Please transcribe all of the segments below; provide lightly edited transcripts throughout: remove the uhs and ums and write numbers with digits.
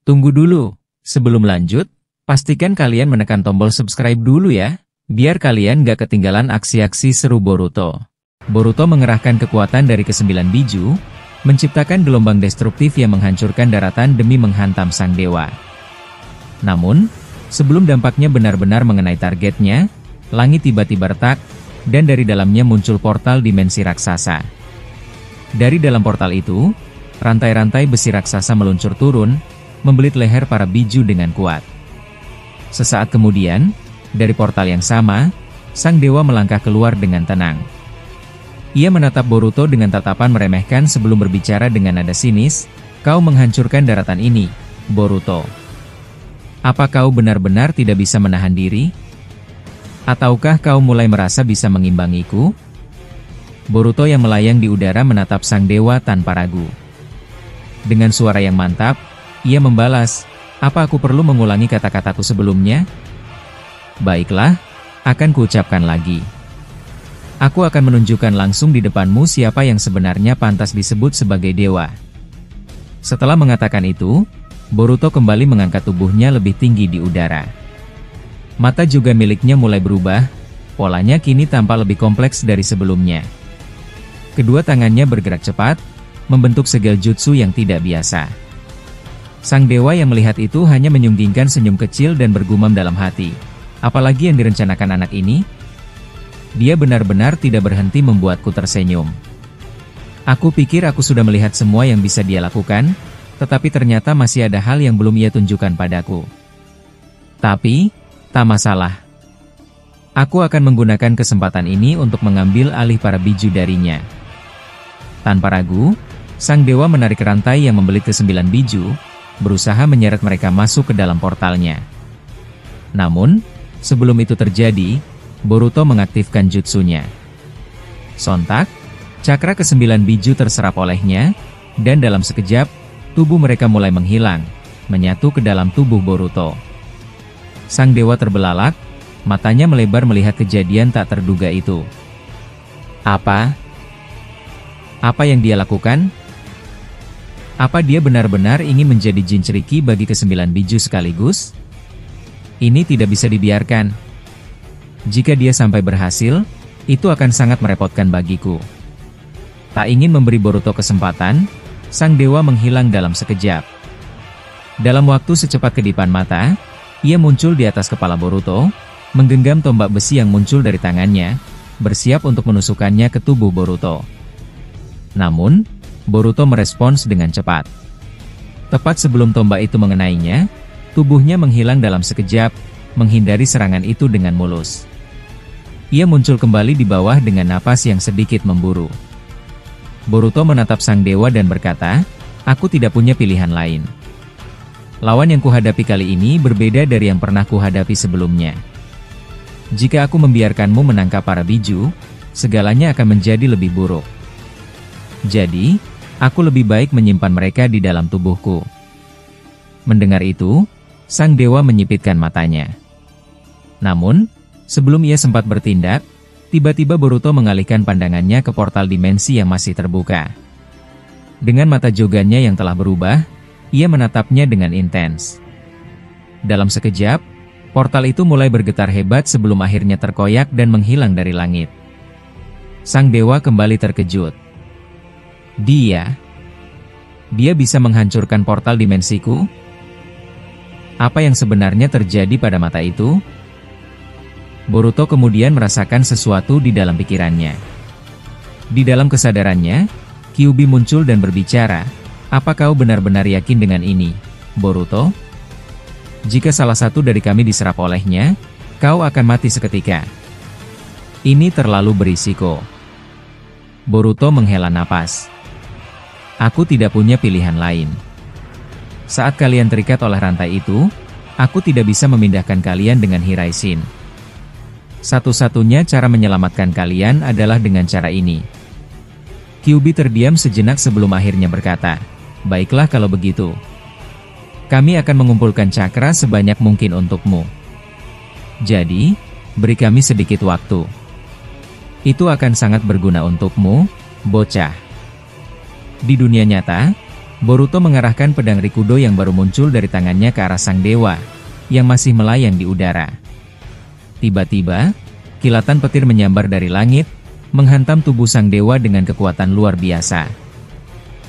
Tunggu dulu, sebelum lanjut, pastikan kalian menekan tombol subscribe dulu ya, biar kalian gak ketinggalan aksi-aksi seru Boruto. Boruto mengerahkan kekuatan dari ke-9 biju, menciptakan gelombang destruktif yang menghancurkan daratan demi menghantam sang dewa. Namun, sebelum dampaknya benar-benar mengenai targetnya, langit tiba-tiba retak, dan dari dalamnya muncul portal dimensi raksasa. Dari dalam portal itu, rantai-rantai besi raksasa meluncur turun, membelit leher para biju dengan kuat. Sesaat kemudian, dari portal yang sama, sang dewa melangkah keluar dengan tenang. Ia menatap Boruto dengan tatapan meremehkan sebelum berbicara dengan nada sinis, "Kau menghancurkan daratan ini, Boruto. Apa kau benar-benar tidak bisa menahan diri? Ataukah kau mulai merasa bisa mengimbangiku?" Boruto yang melayang di udara menatap sang dewa tanpa ragu. Dengan suara yang mantap, ia membalas, "Apa aku perlu mengulangi kata-kataku sebelumnya? Baiklah, akan kuucapkan lagi. Aku akan menunjukkan langsung di depanmu siapa yang sebenarnya pantas disebut sebagai dewa." Setelah mengatakan itu, Boruto kembali mengangkat tubuhnya lebih tinggi di udara. Mata juga miliknya mulai berubah, polanya kini tampak lebih kompleks dari sebelumnya. Kedua tangannya bergerak cepat, membentuk segel jutsu yang tidak biasa. Sang dewa yang melihat itu hanya menyunggingkan senyum kecil dan bergumam dalam hati. Apalagi yang direncanakan anak ini? Dia benar-benar tidak berhenti membuatku tersenyum. Aku pikir aku sudah melihat semua yang bisa dia lakukan, tetapi ternyata masih ada hal yang belum ia tunjukkan padaku. Tapi, tak masalah. Aku akan menggunakan kesempatan ini untuk mengambil alih para biju darinya. Tanpa ragu, sang dewa menarik rantai yang membelit ke-9 biju, berusaha menyeret mereka masuk ke dalam portalnya. Namun, sebelum itu terjadi, Boruto mengaktifkan jutsunya. Sontak, cakra ke-9 biju terserap olehnya, dan dalam sekejap, tubuh mereka mulai menghilang, menyatu ke dalam tubuh Boruto. Sang dewa terbelalak, matanya melebar melihat kejadian tak terduga itu. Apa yang dia lakukan? Apa dia benar-benar ingin menjadi jin ceriki bagi ke-9 biju sekaligus? Ini tidak bisa dibiarkan. Jika dia sampai berhasil, itu akan sangat merepotkan bagiku. Tak ingin memberi Boruto kesempatan, sang dewa menghilang dalam sekejap. Dalam waktu secepat kedipan mata, ia muncul di atas kepala Boruto, menggenggam tombak besi yang muncul dari tangannya, bersiap untuk menusukkannya ke tubuh Boruto. Namun, Boruto merespons dengan cepat. Tepat sebelum tombak itu mengenainya, tubuhnya menghilang dalam sekejap, menghindari serangan itu dengan mulus. Ia muncul kembali di bawah dengan napas yang sedikit memburu. Boruto menatap sang dewa dan berkata, "Aku tidak punya pilihan lain. Lawan yang kuhadapi kali ini berbeda dari yang pernah kuhadapi sebelumnya. Jika aku membiarkanmu menangkap para biju, segalanya akan menjadi lebih buruk. Jadi, aku lebih baik menyimpan mereka di dalam tubuhku." Mendengar itu, sang dewa menyipitkan matanya. Namun, sebelum ia sempat bertindak, tiba-tiba Boruto mengalihkan pandangannya ke portal dimensi yang masih terbuka. Dengan mata jogannya yang telah berubah, ia menatapnya dengan intens. Dalam sekejap, portal itu mulai bergetar hebat sebelum akhirnya terkoyak dan menghilang dari langit. Sang dewa kembali terkejut. Dia bisa menghancurkan portal dimensiku? Apa yang sebenarnya terjadi pada mata itu? Boruto kemudian merasakan sesuatu di dalam pikirannya. Di dalam kesadarannya, Kyuubi muncul dan berbicara, "Apa kau benar-benar yakin dengan ini, Boruto? Jika salah satu dari kami diserap olehnya, kau akan mati seketika. Ini terlalu berisiko." Boruto menghela napas. "Aku tidak punya pilihan lain. Saat kalian terikat oleh rantai itu, aku tidak bisa memindahkan kalian dengan Hiraishin. Satu-satunya cara menyelamatkan kalian adalah dengan cara ini." Kyuubi terdiam sejenak sebelum akhirnya berkata, "Baiklah kalau begitu. Kami akan mengumpulkan cakra sebanyak mungkin untukmu. Jadi, beri kami sedikit waktu. Itu akan sangat berguna untukmu, bocah." Di dunia nyata, Boruto mengarahkan pedang Rikudo yang baru muncul dari tangannya ke arah sang dewa, yang masih melayang di udara. Tiba-tiba, kilatan petir menyambar dari langit, menghantam tubuh sang dewa dengan kekuatan luar biasa.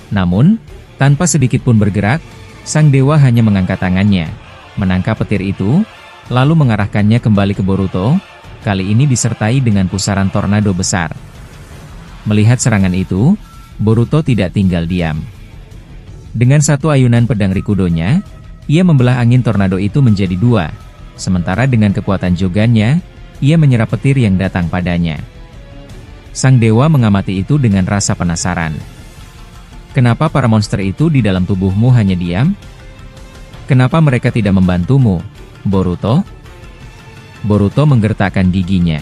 Namun, tanpa sedikit pun bergerak, sang dewa hanya mengangkat tangannya, menangkap petir itu, lalu mengarahkannya kembali ke Boruto, kali ini disertai dengan pusaran tornado besar. Melihat serangan itu, Boruto tidak tinggal diam. Dengan satu ayunan pedang Rikudonya, ia membelah angin tornado itu menjadi dua, sementara dengan kekuatan jogannya, ia menyerap petir yang datang padanya. Sang dewa mengamati itu dengan rasa penasaran. Kenapa para monster itu di dalam tubuhmu hanya diam? Kenapa mereka tidak membantumu, Boruto? Boruto menggertakkan giginya.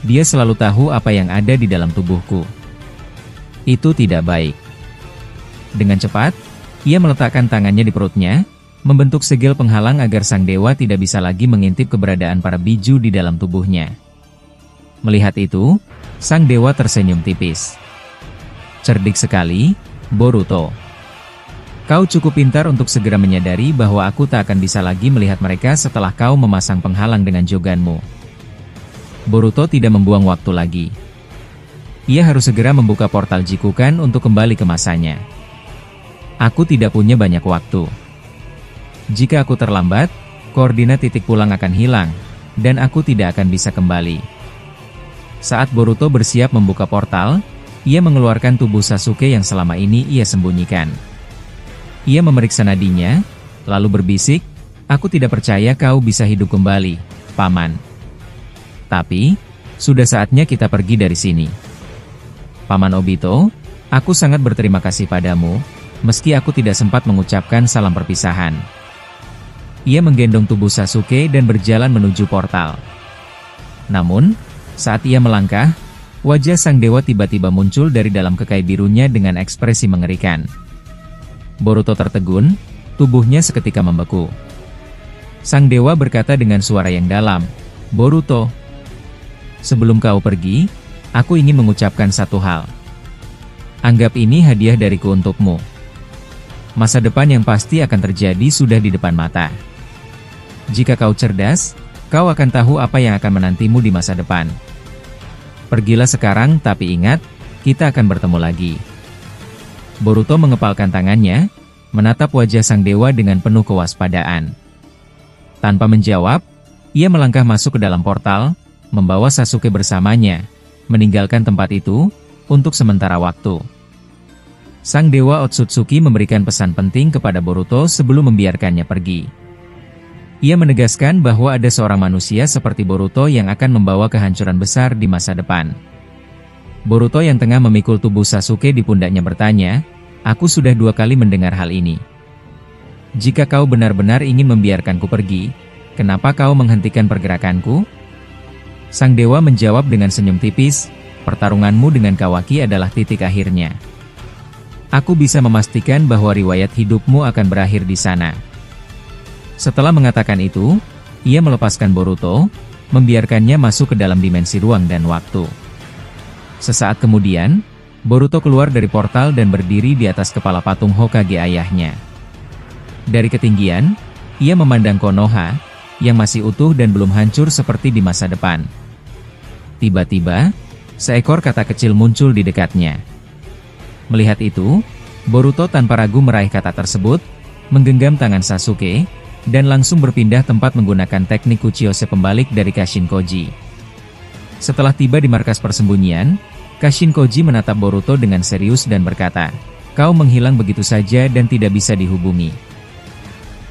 Dia selalu tahu apa yang ada di dalam tubuhku. Itu tidak baik. Dengan cepat, ia meletakkan tangannya di perutnya, membentuk segel penghalang agar sang dewa tidak bisa lagi mengintip keberadaan para biju di dalam tubuhnya. Melihat itu, sang dewa tersenyum tipis. Cerdik sekali, Boruto. Kau cukup pintar untuk segera menyadari bahwa aku tak akan bisa lagi melihat mereka setelah kau memasang penghalang dengan joganmu. Boruto tidak membuang waktu lagi. Ia harus segera membuka portal Jikukan untuk kembali ke masanya. Aku tidak punya banyak waktu. Jika aku terlambat, koordinat titik pulang akan hilang, dan aku tidak akan bisa kembali. Saat Boruto bersiap membuka portal, ia mengeluarkan tubuh Sasuke yang selama ini ia sembunyikan. Ia memeriksa nadinya, lalu berbisik, "Aku tidak percaya kau bisa hidup kembali, Paman. Tapi, sudah saatnya kita pergi dari sini. Paman Obito, aku sangat berterima kasih padamu, meski aku tidak sempat mengucapkan salam perpisahan." Ia menggendong tubuh Sasuke dan berjalan menuju portal. Namun, saat ia melangkah, wajah sang dewa tiba-tiba muncul dari dalam kekai birunya dengan ekspresi mengerikan. Boruto tertegun, tubuhnya seketika membeku. Sang dewa berkata dengan suara yang dalam, "Boruto, sebelum kau pergi, aku ingin mengucapkan satu hal. Anggap ini hadiah dariku untukmu. Masa depan yang pasti akan terjadi sudah di depan mata. Jika kau cerdas, kau akan tahu apa yang akan menantimu di masa depan. Pergilah sekarang, tapi ingat, kita akan bertemu lagi." Boruto mengepalkan tangannya, menatap wajah sang dewa dengan penuh kewaspadaan. Tanpa menjawab, ia melangkah masuk ke dalam portal, membawa Sasuke bersamanya, meninggalkan tempat itu, untuk sementara waktu. Sang dewa Otsutsuki memberikan pesan penting kepada Boruto sebelum membiarkannya pergi. Ia menegaskan bahwa ada seorang manusia seperti Boruto yang akan membawa kehancuran besar di masa depan. Boruto yang tengah memikul tubuh Sasuke di pundaknya bertanya, "Aku sudah 2 kali mendengar hal ini. Jika kau benar-benar ingin membiarkanku pergi, kenapa kau menghentikan pergerakanku?" Sang dewa menjawab dengan senyum tipis, "Pertarunganmu dengan Kawaki adalah titik akhirnya. Aku bisa memastikan bahwa riwayat hidupmu akan berakhir di sana." Setelah mengatakan itu, ia melepaskan Boruto, membiarkannya masuk ke dalam dimensi ruang dan waktu. Sesaat kemudian, Boruto keluar dari portal dan berdiri di atas kepala patung Hokage ayahnya. Dari ketinggian, ia memandang Konoha, yang masih utuh dan belum hancur seperti di masa depan. Tiba-tiba, seekor kata kecil muncul di dekatnya. Melihat itu, Boruto tanpa ragu meraih kata tersebut, menggenggam tangan Sasuke, dan langsung berpindah tempat menggunakan teknik Kuchiyose pembalik dari Kashinkoji. Setelah tiba di markas persembunyian, Kashinkoji menatap Boruto dengan serius dan berkata, "Kau menghilang begitu saja dan tidak bisa dihubungi.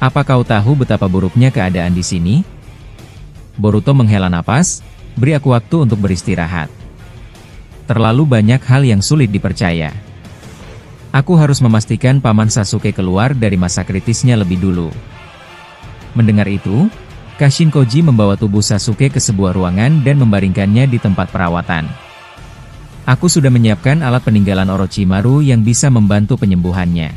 Apa kau tahu betapa buruknya keadaan di sini?" Boruto menghela napas, "Beri aku waktu untuk beristirahat. Terlalu banyak hal yang sulit dipercaya. Aku harus memastikan Paman Sasuke keluar dari masa kritisnya lebih dulu." Mendengar itu, Kashinkoji membawa tubuh Sasuke ke sebuah ruangan dan membaringkannya di tempat perawatan. "Aku sudah menyiapkan alat peninggalan Orochimaru yang bisa membantu penyembuhannya.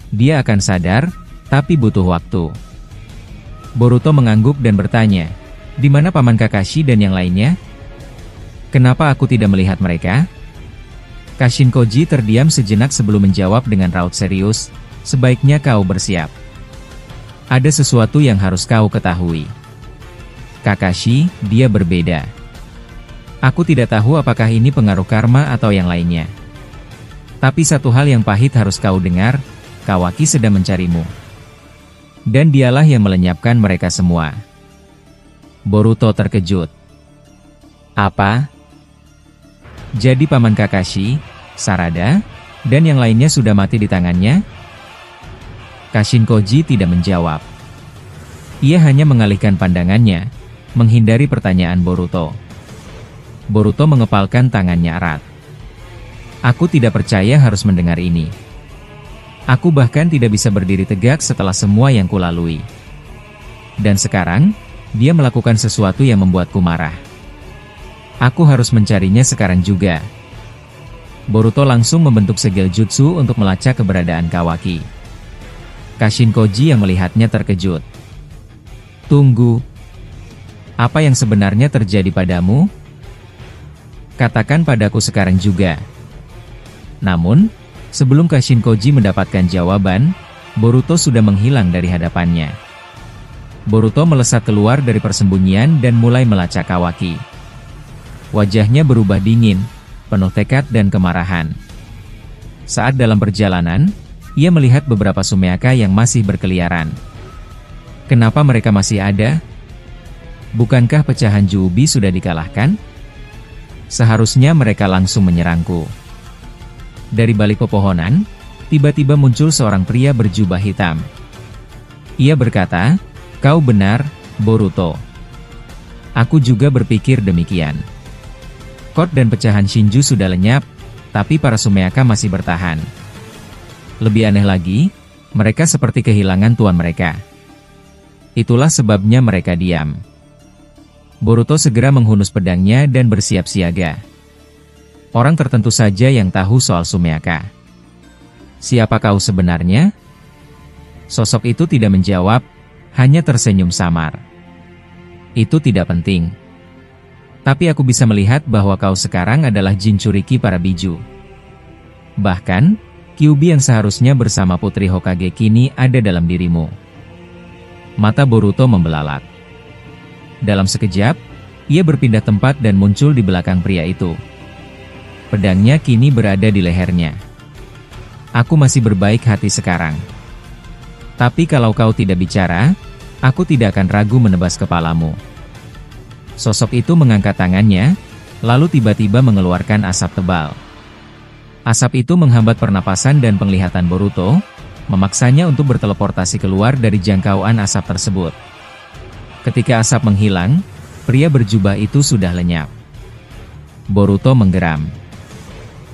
Dia akan sadar, tapi butuh waktu." Boruto mengangguk dan bertanya, "Di mana Paman Kakashi dan yang lainnya? Kenapa aku tidak melihat mereka?" Kashinkoji terdiam sejenak sebelum menjawab dengan raut serius, sebaiknya kau bersiap. Ada sesuatu yang harus kau ketahui. Kakashi, dia berbeda. Aku tidak tahu apakah ini pengaruh karma atau yang lainnya. Tapi satu hal yang pahit harus kau dengar, Kawaki sedang mencarimu. Dan dialah yang melenyapkan mereka semua. Boruto terkejut. Apa? Jadi paman Kakashi, Sarada, dan yang lainnya sudah mati di tangannya? Kashinkoji tidak menjawab. Ia hanya mengalihkan pandangannya, menghindari pertanyaan Boruto. Boruto mengepalkan tangannya erat. Aku tidak percaya harus mendengar ini. Aku bahkan tidak bisa berdiri tegak setelah semua yang kulalui. Dan sekarang, dia melakukan sesuatu yang membuatku marah. Aku harus mencarinya sekarang juga. Boruto langsung membentuk segel jutsu untuk melacak keberadaan Kawaki. Kashinkoji yang melihatnya terkejut. Tunggu. Apa yang sebenarnya terjadi padamu? Katakan padaku sekarang juga. Namun, sebelum Kashinkoji mendapatkan jawaban, Boruto sudah menghilang dari hadapannya. Boruto melesat keluar dari persembunyian dan mulai melacak Kawaki. Wajahnya berubah dingin, penuh tekad dan kemarahan. Saat dalam perjalanan, ia melihat beberapa Sumeaka yang masih berkeliaran. Kenapa mereka masih ada? Bukankah pecahan Juubi sudah dikalahkan? Seharusnya mereka langsung menyerangku. Dari balik pepohonan, tiba-tiba muncul seorang pria berjubah hitam. Ia berkata, "Kau benar, Boruto. Aku juga berpikir demikian. Kot dan pecahan Shinju sudah lenyap, tapi para Sumeaka masih bertahan. Lebih aneh lagi, mereka seperti kehilangan tuan mereka. Itulah sebabnya mereka diam." Boruto segera menghunus pedangnya dan bersiap siaga. Orang tertentu saja yang tahu soal Sumeaka. Siapa kau sebenarnya? Sosok itu tidak menjawab, hanya tersenyum samar. Itu tidak penting. Tapi aku bisa melihat bahwa kau sekarang adalah Jinchuriki para Biju. Bahkan, Kyuubi yang seharusnya bersama Putri Hokage kini ada dalam dirimu. Mata Boruto membelalak. Dalam sekejap, ia berpindah tempat dan muncul di belakang pria itu. Pedangnya kini berada di lehernya. Aku masih berbaik hati sekarang. Tapi kalau kau tidak bicara, aku tidak akan ragu menebas kepalamu. Sosok itu mengangkat tangannya, lalu tiba-tiba mengeluarkan asap tebal. Asap itu menghambat pernapasan dan penglihatan Boruto, memaksanya untuk berteleportasi keluar dari jangkauan asap tersebut. Ketika asap menghilang, pria berjubah itu sudah lenyap. Boruto menggeram.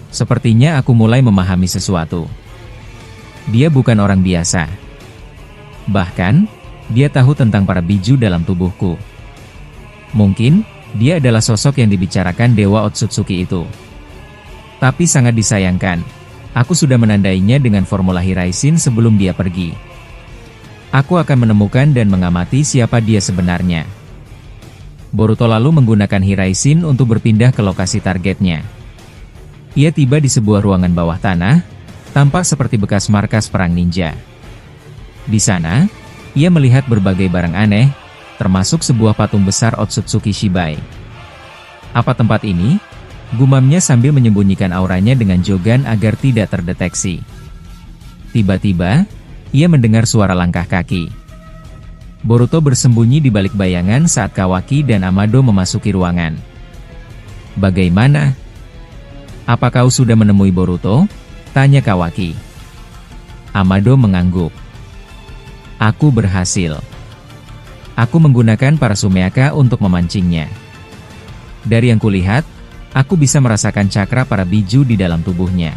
Sepertinya aku mulai memahami sesuatu. Dia bukan orang biasa. Bahkan, dia tahu tentang para biju dalam tubuhku. Mungkin, dia adalah sosok yang dibicarakan Dewa Otsutsuki itu. Tapi sangat disayangkan, aku sudah menandainya dengan formula Hiraisin sebelum dia pergi. Aku akan menemukan dan mengamati siapa dia sebenarnya. Boruto lalu menggunakan Hiraisin untuk berpindah ke lokasi targetnya. Ia tiba di sebuah ruangan bawah tanah, tampak seperti bekas markas perang ninja. Di sana, ia melihat berbagai barang aneh, termasuk sebuah patung besar Otsutsuki Shibai. Apa tempat ini? Gumamnya sambil menyembunyikan auranya dengan jogan agar tidak terdeteksi. Tiba-tiba, ia mendengar suara langkah kaki. Boruto bersembunyi di balik bayangan saat Kawaki dan Amado memasuki ruangan. Bagaimana? Apa kau sudah menemui Boruto? Tanya Kawaki. Amado mengangguk. Aku berhasil. Aku menggunakan para Sumeaka untuk memancingnya. Dari yang kulihat, aku bisa merasakan cakra para biju di dalam tubuhnya.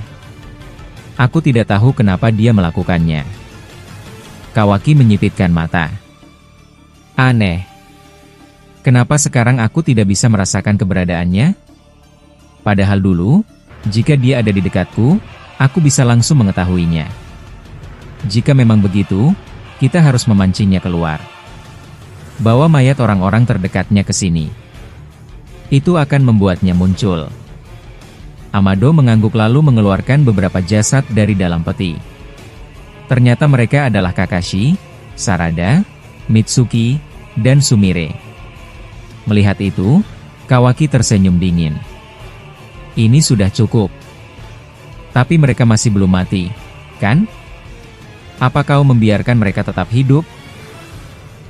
Aku tidak tahu kenapa dia melakukannya. Kawaki menyipitkan mata. Aneh. Kenapa sekarang aku tidak bisa merasakan keberadaannya? Padahal dulu, jika dia ada di dekatku, aku bisa langsung mengetahuinya. Jika memang begitu, kita harus memancingnya keluar. Bawa mayat orang-orang terdekatnya ke sini. Itu akan membuatnya muncul. Amado mengangguk lalu mengeluarkan beberapa jasad dari dalam peti. Ternyata mereka adalah Kakashi, Sarada, Mitsuki, dan Sumire. Melihat itu, Kawaki tersenyum dingin. Ini sudah cukup. Tapi mereka masih belum mati, kan? Apa kau membiarkan mereka tetap hidup?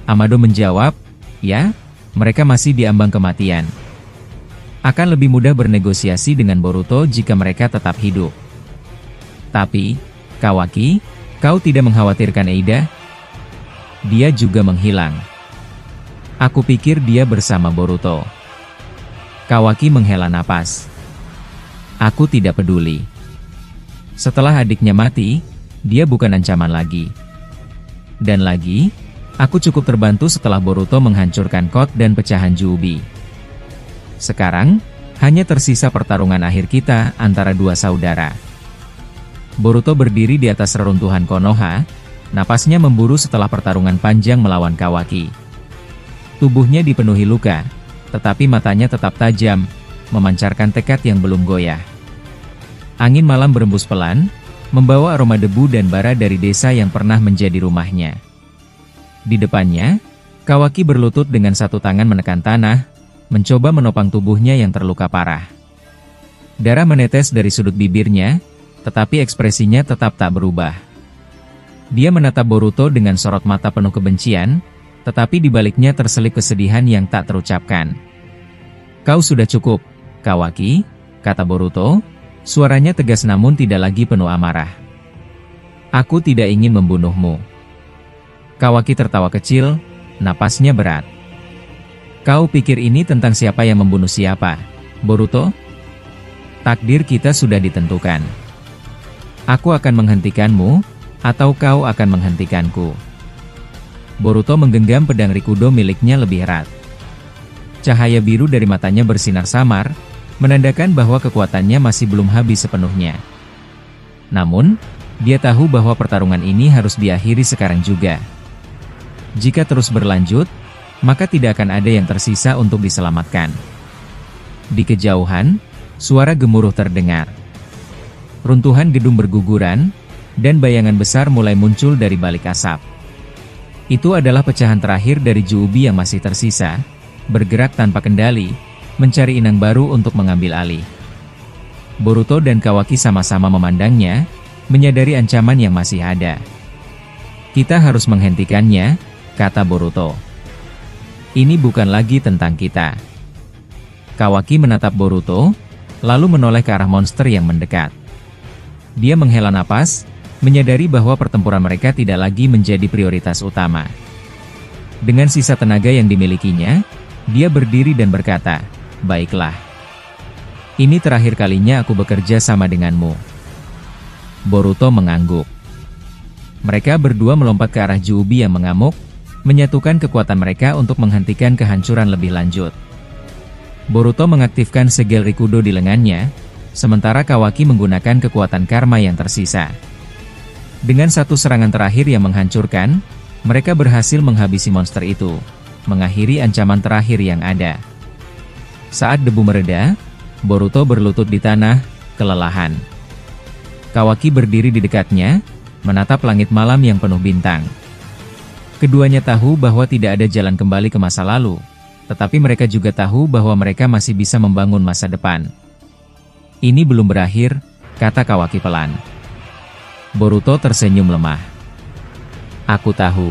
Amado menjawab, ya, mereka masih di ambang kematian. Akan lebih mudah bernegosiasi dengan Boruto jika mereka tetap hidup. Tapi, Kawaki, kau tidak mengkhawatirkan Eida? Dia juga menghilang. Aku pikir dia bersama Boruto. Kawaki menghela napas. Aku tidak peduli. Setelah adiknya mati, dia bukan ancaman lagi. Dan lagi, aku cukup terbantu setelah Boruto menghancurkan Code dan pecahan Juubi. Sekarang, hanya tersisa pertarungan akhir kita antara dua saudara. Boruto berdiri di atas reruntuhan Konoha, napasnya memburu setelah pertarungan panjang melawan Kawaki. Tubuhnya dipenuhi luka, tetapi matanya tetap tajam, memancarkan tekad yang belum goyah. Angin malam berembus pelan, membawa aroma debu dan bara dari desa yang pernah menjadi rumahnya. Di depannya, Kawaki berlutut dengan satu tangan menekan tanah, mencoba menopang tubuhnya yang terluka parah. Darah menetes dari sudut bibirnya, tetapi ekspresinya tetap tak berubah. Dia menatap Boruto dengan sorot mata penuh kebencian, tetapi di baliknya terselip kesedihan yang tak terucapkan. Kau sudah cukup, Kawaki, kata Boruto, suaranya tegas namun tidak lagi penuh amarah. Aku tidak ingin membunuhmu. Kawaki tertawa kecil, napasnya berat. Kau pikir ini tentang siapa yang membunuh siapa, Boruto? Takdir kita sudah ditentukan. Aku akan menghentikanmu, atau kau akan menghentikanku. Boruto menggenggam pedang Rikudo miliknya lebih erat. Cahaya biru dari matanya bersinar samar, menandakan bahwa kekuatannya masih belum habis sepenuhnya. Namun, dia tahu bahwa pertarungan ini harus diakhiri sekarang juga. Jika terus berlanjut, maka tidak akan ada yang tersisa untuk diselamatkan. Di kejauhan, suara gemuruh terdengar. Runtuhan gedung berguguran, dan bayangan besar mulai muncul dari balik asap. Itu adalah pecahan terakhir dari Juubi yang masih tersisa, bergerak tanpa kendali, mencari inang baru untuk mengambil alih. Boruto dan Kawaki sama-sama memandangnya, menyadari ancaman yang masih ada. Kita harus menghentikannya, kata Boruto. Ini bukan lagi tentang kita. Kawaki menatap Boruto, lalu menoleh ke arah monster yang mendekat. Dia menghela napas, menyadari bahwa pertempuran mereka tidak lagi menjadi prioritas utama. Dengan sisa tenaga yang dimilikinya, dia berdiri dan berkata, "Baiklah. Ini terakhir kalinya aku bekerja sama denganmu." Boruto mengangguk. Mereka berdua melompat ke arah Juubi yang mengamuk, menyatukan kekuatan mereka untuk menghentikan kehancuran lebih lanjut. Boruto mengaktifkan segel Rikudo di lengannya, sementara Kawaki menggunakan kekuatan karma yang tersisa. Dengan satu serangan terakhir yang menghancurkan, mereka berhasil menghabisi monster itu, mengakhiri ancaman terakhir yang ada. Saat debu mereda, Boruto berlutut di tanah, kelelahan. Kawaki berdiri di dekatnya, menatap langit malam yang penuh bintang. Keduanya tahu bahwa tidak ada jalan kembali ke masa lalu, tetapi mereka juga tahu bahwa mereka masih bisa membangun masa depan. Ini belum berakhir, kata Kawaki pelan. Boruto tersenyum lemah. Aku tahu.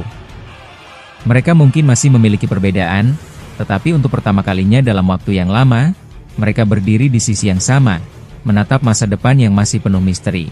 Mereka mungkin masih memiliki perbedaan, tetapi untuk pertama kalinya dalam waktu yang lama, mereka berdiri di sisi yang sama, menatap masa depan yang masih penuh misteri.